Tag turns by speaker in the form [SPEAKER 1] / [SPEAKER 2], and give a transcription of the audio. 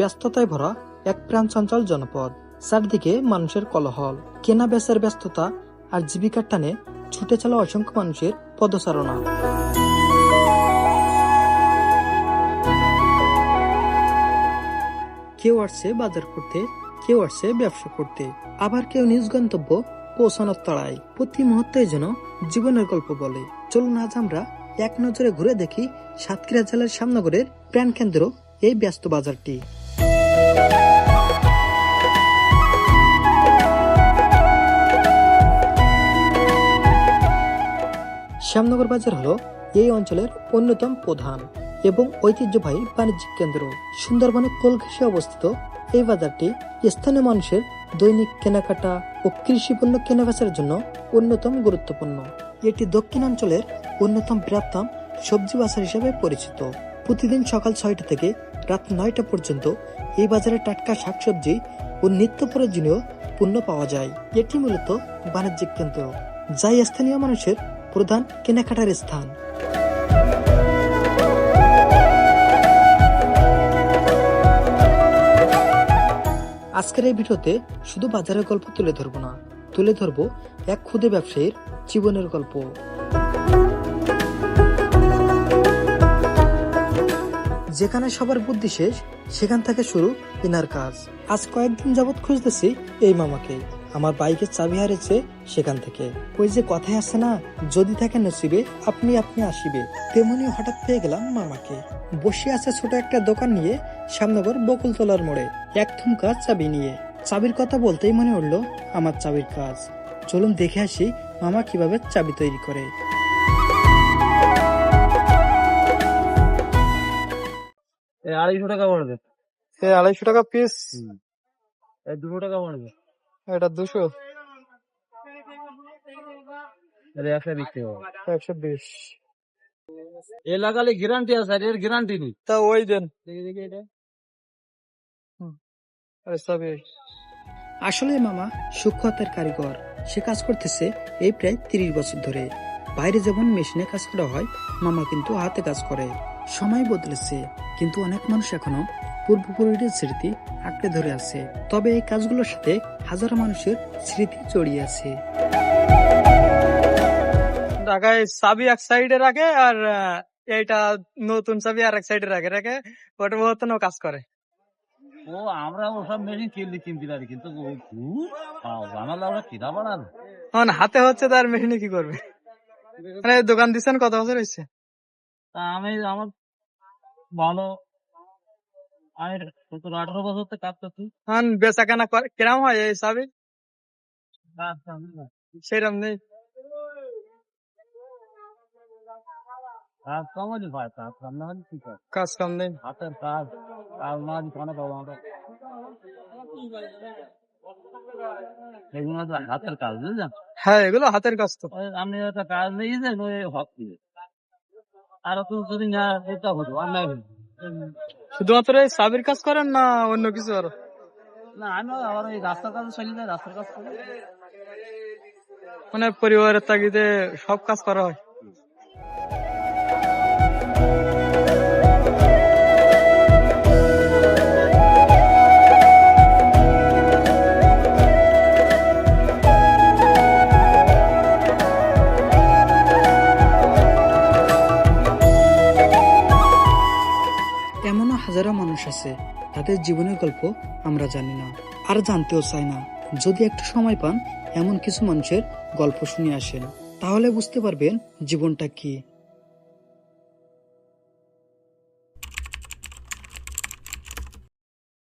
[SPEAKER 1] ব্যস্ততায় ভরা এক প্রাণচঞ্চল জনপদ। চারদিকে মানুষের কোলাহল, কেনা বেচার ব্যস্ততা আর জীবিকার টানে ছুটে চলা অসংখ্য মানুষের পদচারণা। কেউ আসছে বাজার করতে, কেউ আসছে ব্যবসা করতে, আবার কেউ নিজ গন্তব্য পৌঁছানোর তাড়ায়। প্রতি মুহূর্তে যেন জীবনের গল্প বলে। চলুন আজ আমরা এক নজরে ঘুরে দেখি সাতক্ষীরা জেলার শ্যামনগরের প্রাণকেন্দ্র এই ব্যস্ত বাজারটি। শ্যামনগর বাজার হলো এই অঞ্চলের অন্যতম প্রধান এবং ঐতিহ্যবাহী বাণিজ্যিক কেন্দ্র। সুন্দরবনের কোল ঘেঁষে অবস্থিত এই বাজারটি স্থানীয় মানুষের দৈনিক কেনাকাটা ও কৃষি পণ্য কেনাবেচার জন্য অন্যতম গুরুত্বপূর্ণ। এটি দক্ষিণাঞ্চলের অন্যতম বৃহত্তম সবজি বাজার হিসেবে পরিচিত। প্রতিদিন সকাল 6টা থেকে রাত 9টা পর্যন্ত এই বাজারে টাটকা শাকসবজি ও নিত্য প্রয়োজনীয় পণ্য পাওয়া যায়। এটি মূলত বাণিজ্যিক কেন্দ্র, যা স্থানীয় মানুষের প্রধান কেনাকাটার স্থান। আজকের এই ভিডিওতে শুধু বাজারের গল্প তুলে ধরবো না, তুলে ধরবো এক ক্ষুদে ব্যবসায়ীর জীবনের গল্প। যেখানে সবার বুদ্ধি শেষ, সেখান থেকে শুরু ইনার কাজ। আজ কয়েকদিন যাবৎ খুঁজতেছি এই মামাকে। আমার বাইকের চাবি হারিয়েছে সেখান থেকে। ওই যে কথাই আছে না, যদি থাকে নসিবে আপনি আপনি আসিবে, তেমনি হঠাৎ পেয়ে গেলাম মামাকে। বসে আছে ছোট একটা দোকান নিয়ে শ্যামনগর বকুলতলার মোড়ে, এক থুমকা চাবি নিয়ে। চাবির কথা বলতেই মনে উঠলো আমার চাবির কাজ। চলুন দেখে আসি মামা কিভাবে চাবি তৈরি করে।
[SPEAKER 2] 250 টাকা পড়বে।
[SPEAKER 1] 250 টাকা পিস।
[SPEAKER 2] 200 টাকা পড়বে।
[SPEAKER 1] এটা 200।
[SPEAKER 2] এটা 100 বিক্রি হবে।
[SPEAKER 1] 120।
[SPEAKER 2] এ লাগালে গ্যারান্টি আছে, আর এর গ্যারান্টি নেই।
[SPEAKER 1] তা ওই দেন।
[SPEAKER 2] দেখি এটা।
[SPEAKER 1] আসলে মামা সূক্ষ্ম হাতের কারিগর। সে কাজ করতেছে এই প্রায় 30 বছর ধরে। বাইরে যেমন মেশিনে কাজ করা হয়, মামা কিন্তু হাতে কাজ করে। সময় বদলেছে, কিন্তু অনেক মানুষ এখনো পূর্বপুরুষের স্মৃতি আঁকড়ে ধরে আছে। তবে এই কাজগুলোর সাথে হাজারো মানুষের স্মৃতি জড়িয়ে আছে।
[SPEAKER 3] ঢাকায় চাবি এক সাইডে রাখে আর এইটা নতুন চাবি আর এক সাইডে রাখে রাখে ওটা মতনও কাজ করে।
[SPEAKER 2] ও আমরা ওসব মেশিন কিনতে পারি, কিন্তু জানালা ওরা কিনা বানানো
[SPEAKER 3] এখন হাতে হচ্ছে তার মেশিনে কি করবে? মানে দোকান দিচ্ছেন কত বছর হয়েছে?
[SPEAKER 2] তা আমার ভালো, আমি 17-18 বছর থেকে কাজ করছি।
[SPEAKER 3] এখন বেচা কেনা কিরম হয় এই চাবি? সেরকম নেই।
[SPEAKER 2] কাজ কম হলে হয়, কাজ কম না হলে কি করে?
[SPEAKER 3] কাজ কম নেই।
[SPEAKER 2] হাতের কাজ কাজ না হলে কোনো পাবো আমরা। এগুলো তো হাতের কাজ, বুঝলেন?
[SPEAKER 3] হ্যাঁ, এগুলো হাতের কাজ তো।
[SPEAKER 2] আপনি একটা কাজ নিয়েছেন ওই হক দিয়ে, আর তো যদি না এটা হতো আর নাই।
[SPEAKER 3] শুধুমাত্র এই চাবির কাজ করেন না অন্য কিছু আরো?
[SPEAKER 2] না, আমি আবার এই রাস্তার কাজে চলে যাই, রাস্তার কাজ করি।
[SPEAKER 3] মানে পরিবারের তাগিদে সব কাজ করা হয়।
[SPEAKER 1] এমনও হাজারো মানুষ আছে, তাদের জীবনের গল্প আমরা জানি না আর জানতেও চাই না। যদি একটু সময় পান, এমন কিছু মানুষের গল্প শুনে আসেন, তাহলে বুঝতে পারবেন জীবনটা কি।